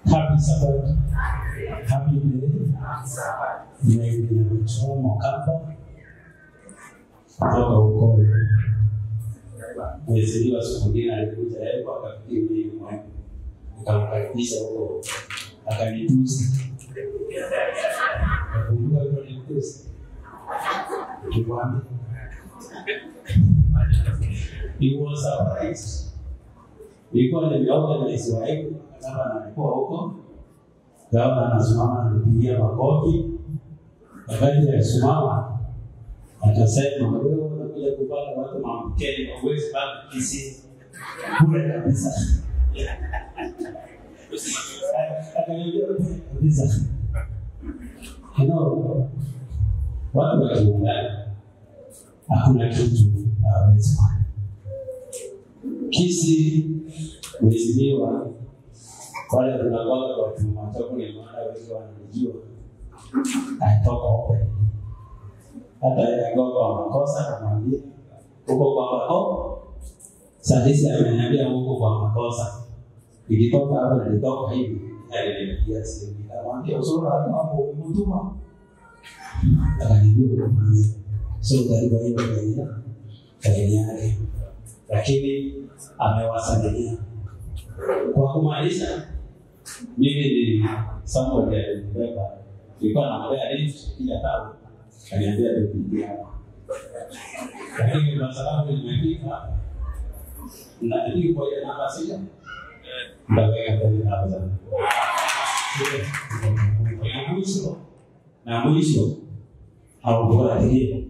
Happy Sabbath. Happy day. Nimechoma kapa. Kutoka huko. Mwezi wa siku nyingine alikuja hapo akafikiri mimi mwenyewe. Nikamkaribisha huko. Akanitusi. Nakumbuka yule alitusi. Kikwambia. He was surprised. Nilikuwa nimeoga na Israeli kama nilikuwa huko. Gawa anasimama anapigia makofi. Wakati alisimama akasema wewe unakuja kupata watu maamkeni kwa uwezo wako kisi. Bure kabisa. Akaniambia kabisa. Watu wakiungana hakuna kitu hawezi kufanya. Kisi mheshimiwa wale tunakwenda kwa tumatoko ni maana wengi wanajua atoka open. Hata yako kwa makosa kumwambia uko kwa makosa. Sasa ameniambia uko kwa makosa. Ilitoka hapo nilitoka hivi aliniambia sisi nikamwambia usoro hapo mtuma. Akaniambia kumwambia sio karibu hiyo yake. Lakini amewasamehe. Kwa kumaanisha mimi ni somebody alibeba. Nilikuwa naambia lift kila tao. Kaniambia tupigie hapa. Lakini kwa sababu nimefika na nilikuwa kwa nafasi hiyo. Ndaweka kwenye nafasi. Na mwisho haukula hiyo.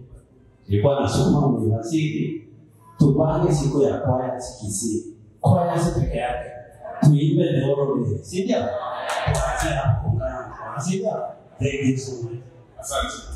Nilikuwa nasoma mwanasiri tupange siku ya kwaya sikisi. Kwaya peke yake. Tuimbe neno lile. Sija? Kuanzia kuungana. Sija? Thank you so much. Asante.